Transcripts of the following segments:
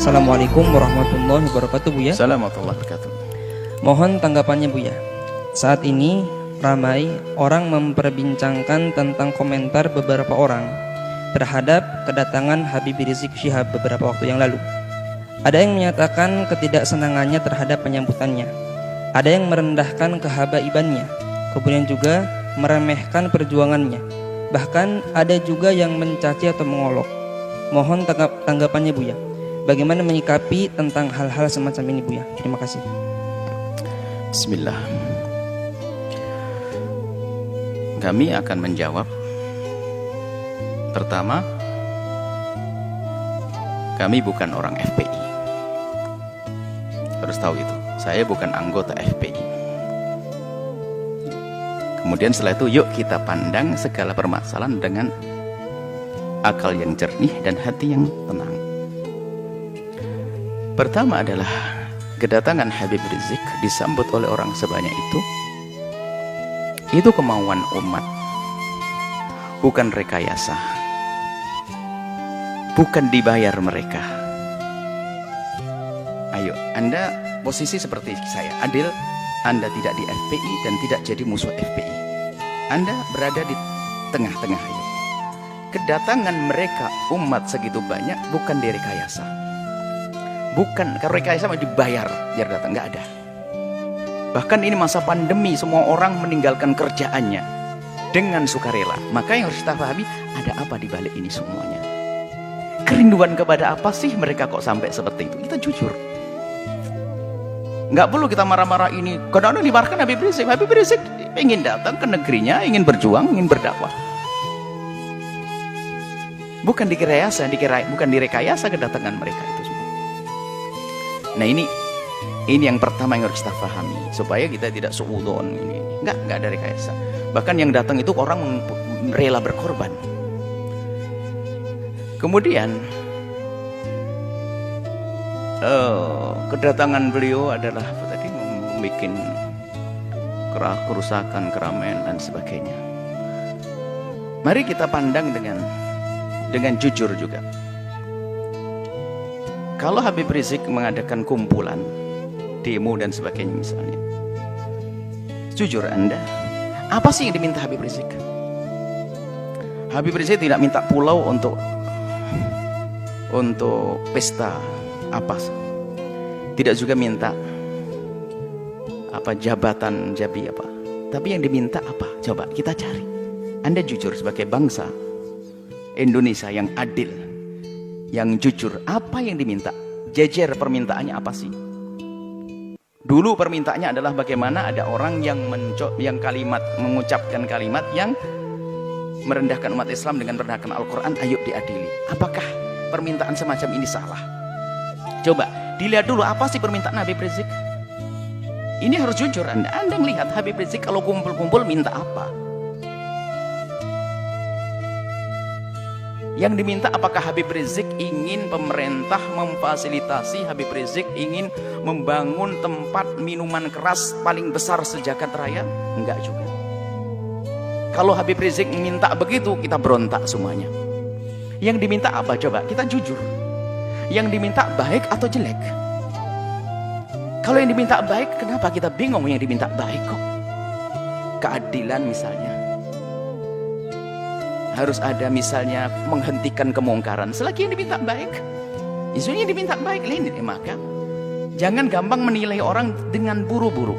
Assalamualaikum warahmatullahi wabarakatuh, Buya. Assalamualaikum warahmatullahi wabarakatuh. Mohon tanggapannya, Buya. Saat ini ramai orang memperbincangkan tentang komentar beberapa orang terhadap kedatangan Habib Rizik Syihab beberapa waktu yang lalu. Ada yang menyatakan ketidaksenangannya terhadap penyambutannya. Ada yang merendahkan kehabaibannya. Kemudian juga meremehkan perjuangannya. Bahkan ada juga yang mencaci atau mengolok. Mohon tanggapannya, Buya. Bagaimana menyikapi tentang hal-hal semacam ini, Buya? Terima kasih. Bismillah. Kami akan menjawab. Pertama, kami bukan orang FPI. Harus tahu itu. Saya bukan anggota FPI. Kemudian setelah itu, yuk kita pandang segala permasalahan dengan akal yang jernih dan hati yang tenang. Pertama adalah kedatangan Habib Rizik disambut oleh orang sebanyak itu kemauan umat, bukan rekayasa, bukan dibayar mereka. Ayo, Anda posisi seperti saya, adil. Anda tidak di FPI dan tidak jadi musuh FPI. Anda berada di tengah-tengah. Ayo, kedatangan mereka umat segitu banyak bukan direkayasa. Bukan, kalau rekayasa mau dibayar biar datang, nggak ada. Bahkan ini masa pandemi, semua orang meninggalkan kerjaannya dengan sukarela. Maka yang harus kita pahami, ada apa di balik ini semuanya? Kerinduan kepada apa sih mereka kok sampai seperti itu? Kita jujur. Nggak perlu kita marah-marah ini. Kadang-kadang dimarahkan Habib Rizik. Habib Rizik ingin datang ke negerinya, ingin berjuang, ingin berdakwah. Bukan direkayasa, bukan direkayasa kedatangan mereka itu semua. Nah ini yang pertama yang harus kita pahami, supaya kita tidak suudon ini. Enggak ada rekayasa. Bahkan yang datang itu orang rela berkorban. Kemudian kedatangan beliau adalah apa tadi, membuat kerusakan, keramaian dan sebagainya. Mari kita pandang dengan jujur juga. Kalau Habib Rizik mengadakan kumpulan, demo dan sebagainya misalnya, jujur Anda, apa sih yang diminta Habib Rizik? Habib Rizik tidak minta pulau untuk pesta apa, tidak juga minta apa jabatan jabi apa, tapi yang diminta apa? Coba kita cari. Anda jujur sebagai bangsa Indonesia yang adil, yang jujur, apa yang diminta? Jejer permintaannya apa sih? Dulu permintaannya adalah bagaimana ada orang yang mengucapkan kalimat yang merendahkan umat Islam dengan merendahkan Al-Quran, ayo diadili. Apakah permintaan semacam ini salah? Coba dilihat dulu apa sih permintaan Habib Rizik. Ini harus jujur. Anda melihat Habib Rizik kalau kumpul-kumpul minta apa? Yang diminta apakah Habib Rizik ingin pemerintah memfasilitasi, Habib Rizik ingin membangun tempat minuman keras paling besar sejagat raya? Enggak juga. Kalau Habib Rizik minta begitu, kita berontak semuanya. Yang diminta apa? Coba kita jujur. Yang diminta baik atau jelek? Kalau yang diminta baik, kenapa kita bingung yang diminta baik kok? Keadilan misalnya. Harus ada misalnya menghentikan kemungkaran. Selagi yang diminta baik, isunya yang diminta baik ini, maka jangan gampang menilai orang dengan buru-buru.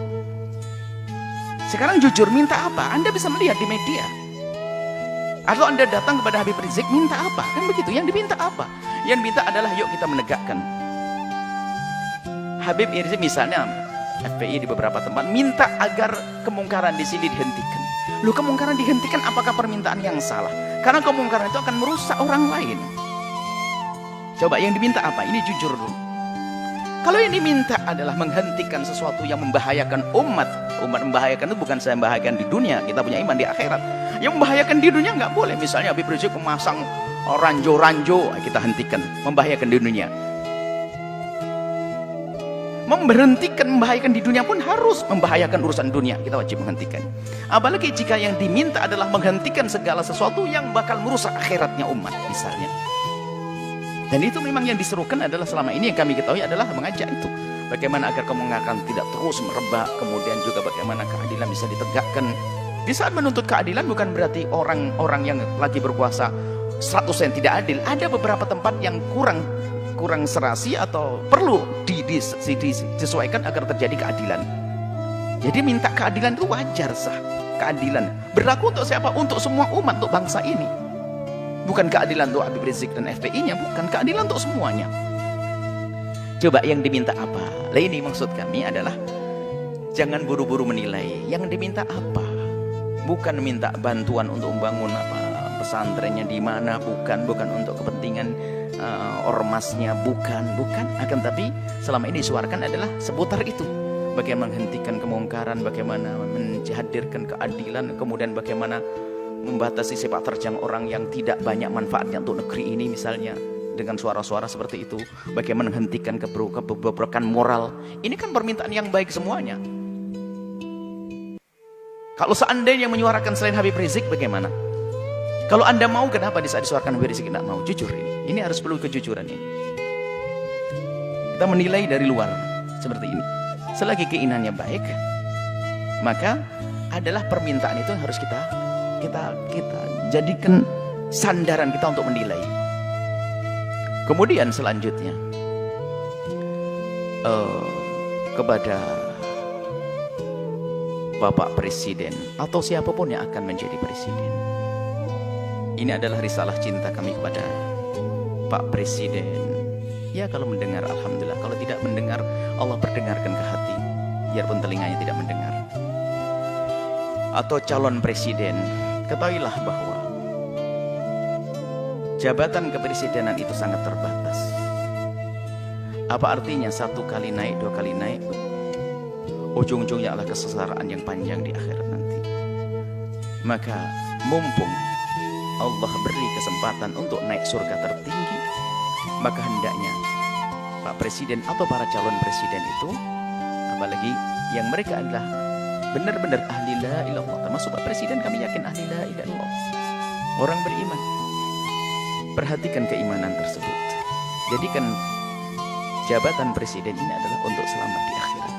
Sekarang jujur, minta apa? Anda bisa melihat di media. Atau Anda datang kepada Habib Rizik, minta apa? Kan begitu, yang diminta apa? Yang minta adalah yuk kita menegakkan. Habib Rizik misalnya, FPI di beberapa tempat minta agar kemungkaran di sini dihentikan. Loh, kemungkaran dihentikan, apakah permintaan yang salah? Karena kemungkaran itu akan merusak orang lain. Coba yang diminta apa? Ini jujur dulu. Kalau yang diminta adalah menghentikan sesuatu yang membahayakan umat. Umat membahayakan itu bukan saya membahayakan di dunia, kita punya iman di akhirat. Yang membahayakan di dunia nggak boleh. Misalnya Habib Rizik memasang ranjo-ranjo, kita hentikan. Membahayakan di dunia. Memberhentikan membahayakan di dunia pun harus membahayakan urusan dunia, kita wajib menghentikan. Apalagi jika yang diminta adalah menghentikan segala sesuatu yang bakal merusak akhiratnya umat misalnya. Dan itu memang yang diserukan adalah selama ini yang kami ketahui adalah mengajak itu. Bagaimana agar kemongakan tidak terus merebak, kemudian juga bagaimana keadilan bisa ditegakkan. Di saat menuntut keadilan bukan berarti orang-orang yang lagi berkuasa 100% tidak adil. Ada beberapa tempat yang kurang serasi atau perlu disesuaikan agar terjadi keadilan. Jadi minta keadilan itu wajar sah. Keadilan berlaku untuk siapa? Untuk semua umat, untuk bangsa ini. Bukan keadilan untuk Habib Rizik dan FPI-nya, bukan, keadilan untuk semuanya. Coba yang diminta apa? Lah ini maksud kami adalah jangan buru-buru menilai. Yang diminta apa? Bukan minta bantuan untuk membangun pesantrennya di mana, bukan untuk kepentingan ormasnya, bukan. Akan tapi selama ini disuarakan adalah seputar itu. Bagaimana menghentikan kemungkaran, bagaimana menghadirkan keadilan, kemudian bagaimana membatasi sepak terjang orang yang tidak banyak manfaatnya untuk negeri ini misalnya, dengan suara-suara seperti itu. Bagaimana menghentikan kebobrokan moral. Ini kan permintaan yang baik semuanya. Kalau seandainya menyuarakan selain Habib Rizik bagaimana? Kalau Anda mau, kenapa di saat disuarakan Habib Rizik tidak mau? Jujur ini harus perlu kejujuran ini. Kita menilai dari luar seperti ini. Selagi keinginannya baik, maka adalah permintaan itu yang harus kita jadikan sandaran kita untuk menilai. Kemudian selanjutnya kepada Bapak Presiden atau siapapun yang akan menjadi presiden, ini adalah risalah cinta kami kepada Pak Presiden. Ya kalau mendengar alhamdulillah, kalau tidak mendengar Allah perdengarkan ke hati, biarpun telinganya tidak mendengar. Atau calon presiden, ketahuilah bahwa jabatan kepresidenan itu sangat terbatas. Apa artinya 1 kali naik, 2 kali naik, ujung-ujungnya adalah kesengsaraan yang panjang di akhirat nanti. Maka mumpung Allah beri kesempatan untuk naik surga tertinggi, maka hendaknya Pak Presiden atau para calon presiden itu, apalagi yang mereka adalah benar-benar ahli la ilallah, termasuk Pak Presiden kami yakin ahli la ilallah, orang beriman. Perhatikan keimanan tersebut. Jadikan jabatan presiden ini adalah untuk selamat di akhirat.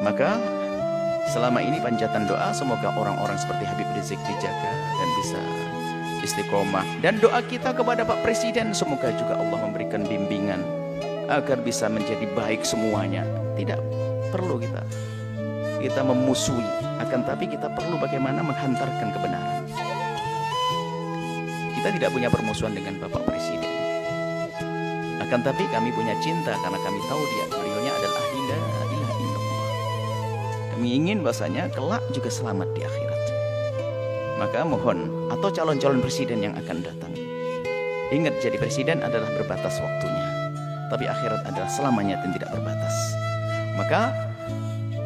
Maka selama ini panjatan doa semoga orang-orang seperti Habib Rizik dijaga dan bisa istiqomah, dan doa kita kepada Pak Presiden semoga juga Allah memberikan bimbingan agar bisa menjadi baik semuanya. Tidak perlu kita memusuhi, akan tapi kita perlu bagaimana menghantarkan kebenaran. Kita tidak punya permusuhan dengan Bapak Presiden, akan tapi kami punya cinta karena kami tahu beliaunya adalah ahli la ilaha illallah. Kami ingin bahasanya kelak juga selamat di akhirat. Maka mohon, atau calon-calon presiden yang akan datang, ingat jadi presiden adalah berbatas waktunya, tapi akhirat adalah selamanya dan tidak berbatas. Maka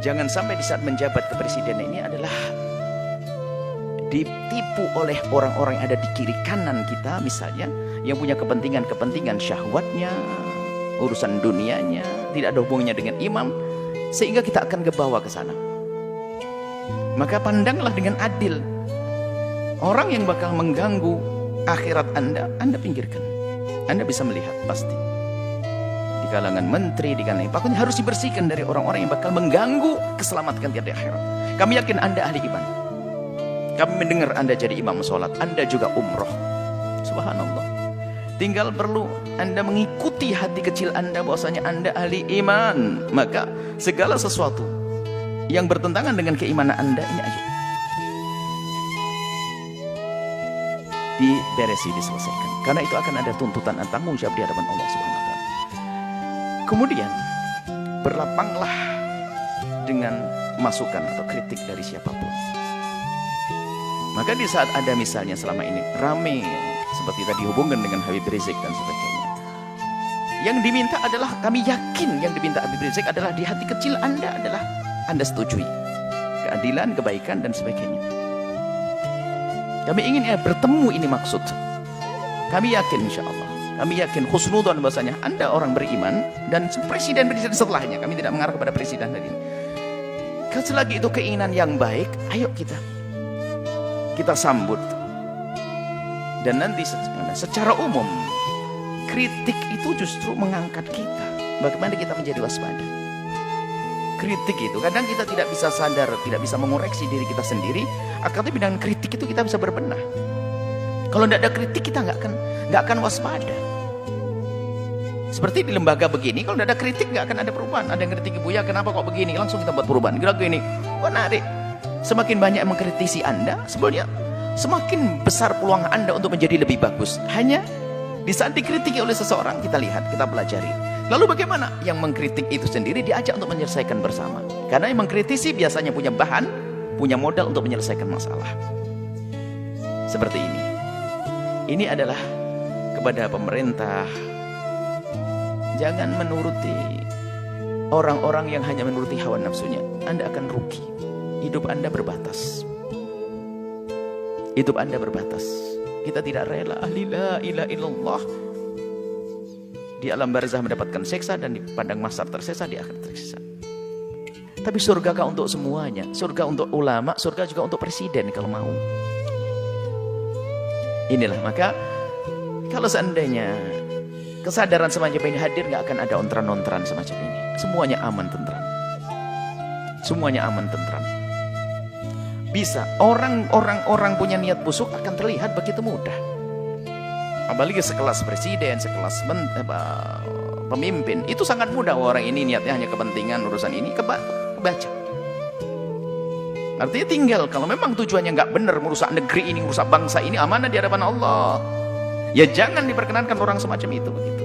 jangan sampai di saat menjabat kepresidenan ini adalah ditipu oleh orang-orang yang ada di kiri kanan kita misalnya, yang punya kepentingan syahwatnya, urusan dunianya, tidak ada hubungannya dengan imam, sehingga kita akan kebawa ke sana. Maka pandanglah dengan adil. Orang yang bakal mengganggu akhirat Anda pinggirkan. Anda bisa melihat pasti di kalangan menteri, di kalangan pokoknya harus dibersihkan dari orang-orang yang bakal mengganggu keselamatan kita di akhirat. Kami yakin Anda ahli iman. Kami mendengar Anda jadi imam sholat, Anda juga umroh. Subhanallah. Tinggal perlu Anda mengikuti hati kecil Anda bahwasanya Anda ahli iman. Maka segala sesuatu yang bertentangan dengan keimanan Anda ini aja diberesi, diselesaikan. Karena itu akan ada tuntutan dan tanggung jawab di hadapan Allah Subhanahu wa taala. Kemudian berlapanglah dengan masukan atau kritik dari siapapun. Maka di saat ada misalnya selama ini rame seperti tadi hubungan dengan Habib Rizik dan sebagainya, yang diminta adalah, kami yakin yang diminta Habib Rizik adalah di hati kecil Anda adalah Anda setujui keadilan, kebaikan dan sebagainya. Kami ingin bertemu, ini maksud. Kami yakin insya Allah, kami yakin husnudzon bahasanya Anda orang beriman, dan presiden setelahnya. Kami tidak mengarah kepada presiden tadi. Selagi itu keinginan yang baik, ayo kita kita sambut. Dan nanti secara umum kritik itu justru mengangkat kita. Bagaimana kita menjadi waspada. Kritik itu kadang kita tidak bisa sadar, tidak bisa mengoreksi diri kita sendiri. Akhirnya dengan kritik itu kita bisa berbenah. Kalau tidak ada kritik kita nggak akan waspada. Seperti di lembaga begini, kalau tidak ada kritik nggak akan ada perubahan. Ada yang kritik Buya, kenapa kok begini? Langsung kita buat perubahan. Kira gini, menarik. Semakin banyak yang mengkritisi Anda, sebenarnya semakin besar peluang Anda untuk menjadi lebih bagus. Hanya di saat dikritiki oleh seseorang, kita lihat, kita pelajari. Lalu bagaimana? Yang mengkritik itu sendiri diajak untuk menyelesaikan bersama. Karena yang mengkritisi biasanya punya bahan, punya modal untuk menyelesaikan masalah. Seperti ini. Ini adalah kepada pemerintah. Jangan menuruti orang-orang yang hanya menuruti hawa nafsunya. Anda akan rugi. Hidup Anda berbatas. Hidup Anda berbatas. Kita tidak rela la ilaha illallah di alam barzah mendapatkan seksa dan di padang mahsyar tersesa, di akhir tersesa. Tapi surga kah untuk semuanya? Surga untuk ulama, surga juga untuk presiden kalau mau. Inilah, maka kalau seandainya kesadaran semacam ini hadir, nggak akan ada ontran-ontran semacam ini. Semuanya aman tentram. Semuanya aman tentram. Bisa orang punya niat busuk akan terlihat begitu mudah. Apalagi sekelas presiden, sekelas pemimpin, itu sangat mudah. Orang ini niatnya hanya kepentingan urusan ini, kebaca. Artinya tinggal kalau memang tujuannya nggak benar, merusak negeri ini, merusak bangsa ini, amanah di hadapan Allah. Ya jangan diperkenankan orang semacam itu begitu.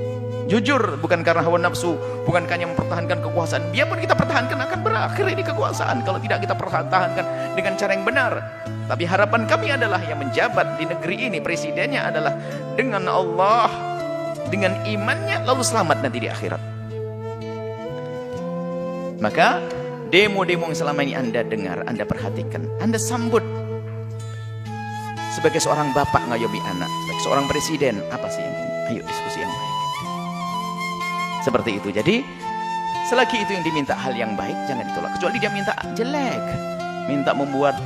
Jujur, bukan karena hawa nafsu, bukan hanya mempertahankan kekuasaan. Biarpun kita pertahankan akan berakhir ini kekuasaan kalau tidak kita pertahankan dengan cara yang benar. Tapi harapan kami adalah yang menjabat di negeri ini, presidennya adalah dengan Allah, dengan imannya, lalu selamat nanti di akhirat. Maka demo-demo yang selama ini Anda dengar, Anda perhatikan, Anda sambut. Sebagai seorang bapak ngayomi anak, sebagai seorang presiden, apa sih yang ayo diskusi yang baik. Seperti itu. Jadi selagi itu yang diminta hal yang baik, jangan ditolak. Kecuali dia minta jelek, minta membuat,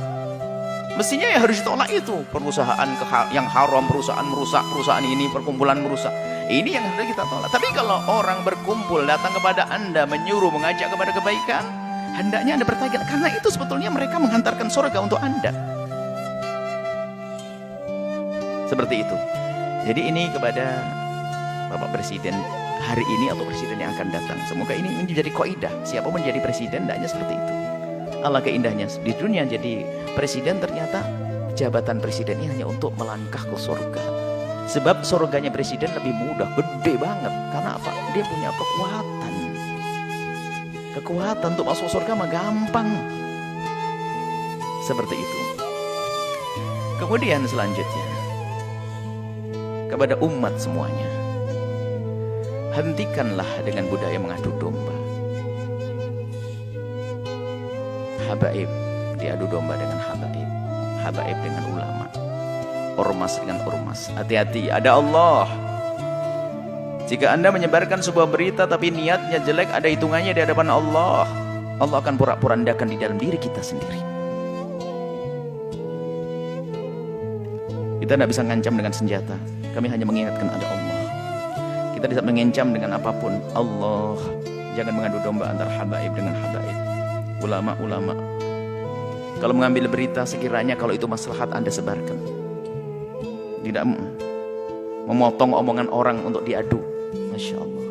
mestinya ya harus ditolak itu. Perusahaan yang haram, perusahaan merusak, perusahaan ini, perkumpulan merusak. Ini yang harus kita tolak. Tapi kalau orang berkumpul datang kepada Anda, menyuruh, mengajak kepada kebaikan, hendaknya Anda bertanya, karena itu sebetulnya mereka menghantarkan surga untuk Anda. Seperti itu. Jadi ini kepada Bapak Presiden hari ini atau presiden yang akan datang. Semoga ini menjadi kaidah. Siapa menjadi presiden, hendaknya seperti itu. Allah keindahnya di dunia jadi presiden, ternyata jabatan presiden ini hanya untuk melangkah ke surga. Sebab surganya presiden lebih mudah, gede banget. Karena apa? Dia punya kekuatan. Kekuatan untuk masuk surga mah gampang. Seperti itu. Kemudian selanjutnya, kepada umat semuanya, hentikanlah dengan budaya mengadu domba. Habaib diadu domba dengan habaib, habaib dengan ulama, ormas dengan ormas. Hati-hati, ada Allah. Jika Anda menyebarkan sebuah berita tapi niatnya jelek, ada hitungannya di hadapan Allah. Allah akan porak-porandakan di dalam diri kita sendiri. Kita tidak bisa ngancam dengan senjata. Kami hanya mengingatkan ada Allah. Kita tidak mengancam dengan apapun. Allah, jangan mengadu domba antara habaib dengan habaib, ulama-ulama. Kalau mengambil berita, sekiranya kalau itu maslahat, Anda sebarkan. Tidak memotong omongan orang untuk diadu. Masya Allah.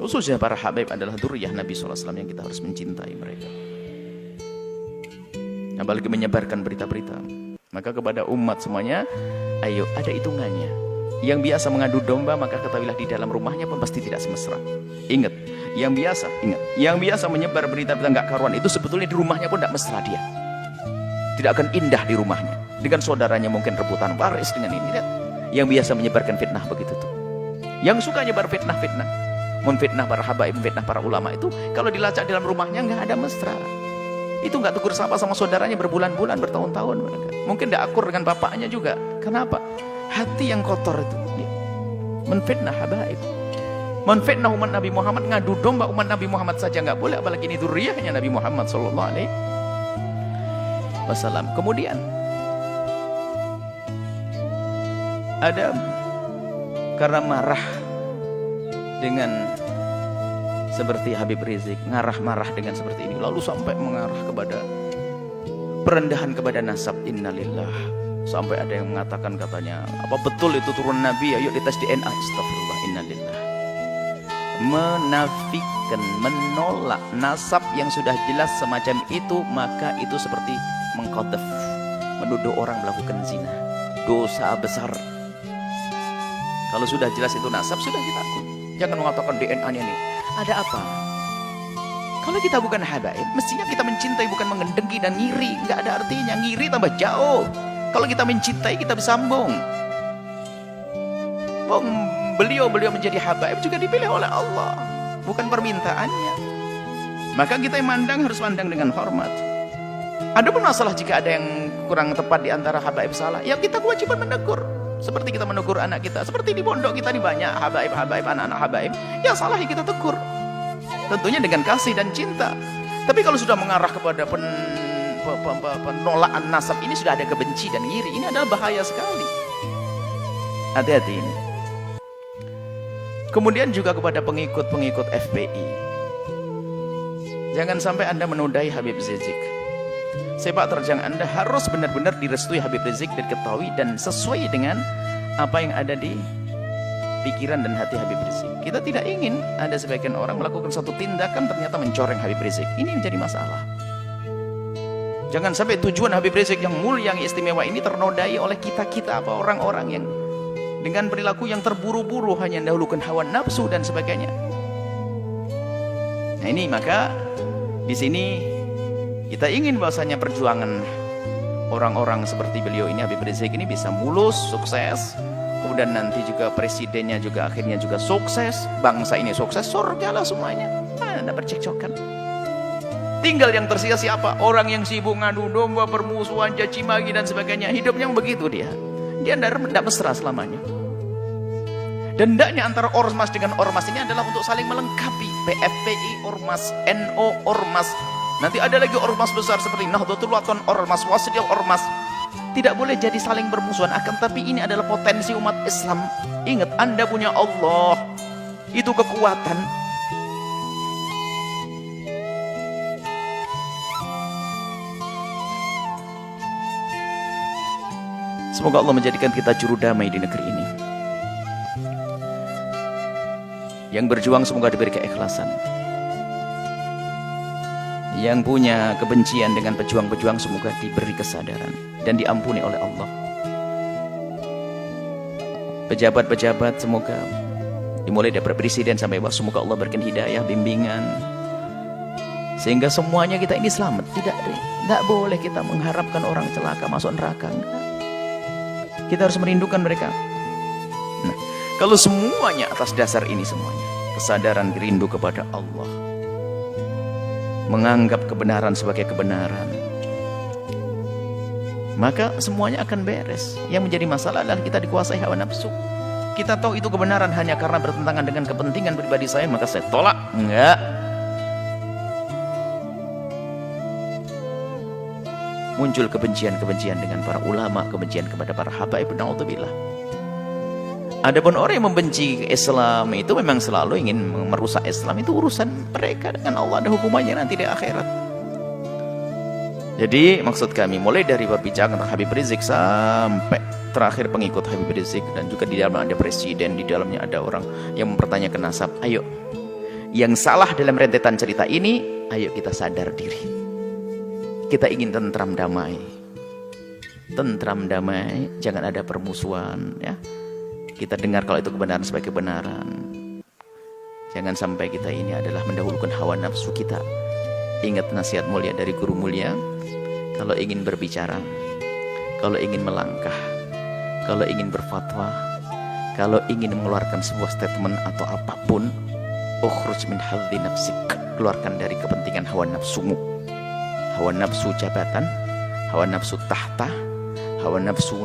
Khususnya para habaib adalah dzurriyyah Nabi SAW yang kita harus mencintai mereka. Apalagi menyebarkan berita-berita. Maka kepada umat semuanya, ayo, ada hitungannya. Yang biasa mengadu domba, maka ketahuilah di dalam rumahnya pun pasti tidak semesra. Ingat, yang biasa menyebar berita-berita nggak karuan itu sebetulnya di rumahnya pun tidak mesra dia. Tidak akan indah di rumahnya. Dengan saudaranya mungkin rebutan waris dengan ini. Lihat. Yang biasa menyebarkan fitnah begitu tuh. Yang suka nyebar fitnah-fitnah, memfitnah para habaib, memfitnah para ulama itu, kalau dilacak dalam rumahnya nggak ada mesra. Itu nggak tegur sapa sama saudaranya berbulan-bulan, bertahun-tahun. Mungkin tidak akur dengan bapaknya juga. Kenapa? Hati yang kotor itu. Menfitnah habaib, menfitnah umat Nabi Muhammad, ngadu domba umat Nabi Muhammad saja nggak boleh, apalagi ini dzurriyyahnya Nabi Muhammad SAW. Kemudian Ada karena marah dengan seperti Habib Rizik, marah dengan seperti ini, lalu sampai mengarah kepada perendahan kepada nasab. Innalillah. Sampai ada yang mengatakan katanya, apa betul itu turun Nabi? Ayo dites DNA. Astagfirullah. Innalillah. Menafikan, menolak nasab yang sudah jelas semacam itu, maka itu seperti mengqadhaf, menuduh orang melakukan zina, dosa besar. Kalau sudah jelas itu nasab, sudah kita akui. Jangan mengatakan DNA-nya nih. Ada apa? Kalau kita bukan habaib, mestinya kita mencintai, bukan mengendengki dan ngiri. Nggak ada artinya, ngiri tambah jauh. Kalau kita mencintai, kita bersambung. Beliau menjadi habaib juga dipilih oleh Allah, bukan permintaannya. Maka kita yang mandang harus mandang dengan hormat. Adapun masalah jika ada yang kurang tepat di antara habaib salah, ya kita kewajiban menegur. Seperti kita menegur anak kita, seperti di pondok kita ini banyak habaib, anak-anak habaib, yang salah ya kita tegur. Tentunya dengan kasih dan cinta. Tapi kalau sudah mengarah kepada penolakan nasab, ini sudah ada kebenci dan iri. Ini adalah bahaya sekali. Hati-hati ini. Kemudian juga kepada pengikut-pengikut FPI. Jangan sampai Anda menodai Habib Rizik. Sepak terjang Anda harus benar-benar direstui Habib Rizik dan diketahui dan sesuai dengan apa yang ada di pikiran dan hati Habib Rizik. Kita tidak ingin ada sebagian orang melakukan satu tindakan ternyata mencoreng Habib Rizik. Ini menjadi masalah. Jangan sampai tujuan Habib Rizik yang mulia, yang istimewa ini ternodai oleh kita-kita, apa orang-orang yang dengan perilaku yang terburu-buru, hanya mendahulukan hawa nafsu dan sebagainya. Nah ini, maka di sini kita ingin bahwasanya perjuangan orang-orang seperti beliau ini, Habib Rizik ini, bisa mulus, sukses. Kemudian nanti juga presidennya juga akhirnya juga sukses, bangsa ini sukses, surga lah semuanya. Ada percekcokan. Tinggal yang tersisa siapa? Orang yang sibuk ngadu domba, permusuhan, caci maki dan sebagainya. Hidupnya begitu dia. Dia tidak mesra selamanya. Dan hendaknya antara ormas dengan ormas ini adalah untuk saling melengkapi. PFPI, ormas, NO, ormas. Nanti ada lagi ormas besar seperti Nahdlatul Wathon, ormas, Wasatiyah, ormas. Tidak boleh jadi saling bermusuhan. Akan tapi ini adalah potensi umat Islam. Ingat, Anda punya Allah. Itu kekuatan. Semoga Allah menjadikan kita juru damai di negeri ini. Yang berjuang semoga diberi keikhlasan. Yang punya kebencian dengan pejuang-pejuang semoga diberi kesadaran dan diampuni oleh Allah. Pejabat-pejabat semoga dimulai dari presiden sampai bawah, semoga Allah berikan hidayah, bimbingan, sehingga semuanya kita ini selamat. Tidak boleh kita mengharapkan orang celaka masuk neraka. Kita harus merindukan mereka. Nah, kalau semuanya atas dasar ini semuanya, kesadaran rindu kepada Allah, menganggap kebenaran sebagai kebenaran, maka semuanya akan beres. Yang menjadi masalah adalah kita dikuasai hawa nafsu. Kita tahu itu kebenaran hanya karena bertentangan dengan kepentingan pribadi saya, maka saya tolak. Enggak. Muncul kebencian-kebencian dengan para ulama, kebencian kepada para habaib, naudzubillah. Adapun orang yang membenci Islam itu memang selalu ingin merusak Islam, itu urusan mereka dengan Allah, ada hukumannya nanti di akhirat. Jadi maksud kami mulai dari berbicara tentang Habib Rizik sampai terakhir pengikut Habib Rizik, dan juga di dalamnya ada presiden, di dalamnya ada orang yang mempertanyakan nasab. Ayo, yang salah dalam rentetan cerita ini, ayo kita sadar diri. Kita ingin tentram damai, jangan ada permusuhan, ya. Kita dengar kalau itu kebenaran sebagai kebenaran. Jangan sampai kita ini adalah mendahulukan hawa nafsu kita. Ingat nasihat mulia dari guru mulia, kalau ingin berbicara, kalau ingin melangkah, kalau ingin berfatwa, kalau ingin mengeluarkan sebuah statement atau apapun, ukhruj min hadzi nafsik, keluarkan dari kepentingan hawa nafsumu. Hawa nafsu jabatan, hawa nafsu tahta, hawa nafsu.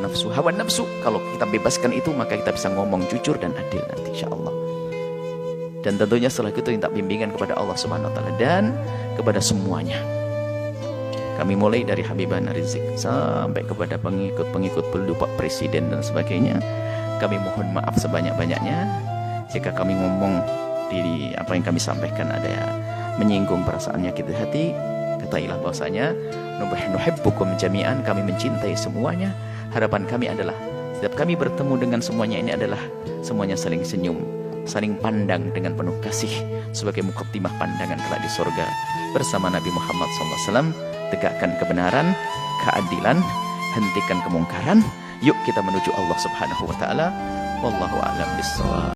Kalau kita bebaskan itu, maka kita bisa ngomong jujur dan adil nanti insyaallah. Dan tentunya setelah itu minta bimbingan kepada Allah Subhanahu wa taala dan kepada semuanya. Kami mulai dari Habibana Rizik sampai kepada pengikut-pengikut beliau, Pak Presiden dan sebagainya. Kami mohon maaf sebanyak-banyaknya jika kami ngomong di apa yang kami sampaikan ada menyinggung perasaan nyakit hati. Ketahuilah bahwasanya nuhibbukum jami'an, kami mencintai semuanya. Harapan kami adalah setiap kami bertemu dengan semuanya ini adalah semuanya saling senyum, saling pandang dengan penuh kasih sebagai muqaddimah pandangan kelak di surga bersama Nabi Muhammad SAW. Tegakkan kebenaran, keadilan, hentikan kemungkaran. Yuk kita menuju Allah Subhanahu wa taala. Wallahu a'lam bissawab.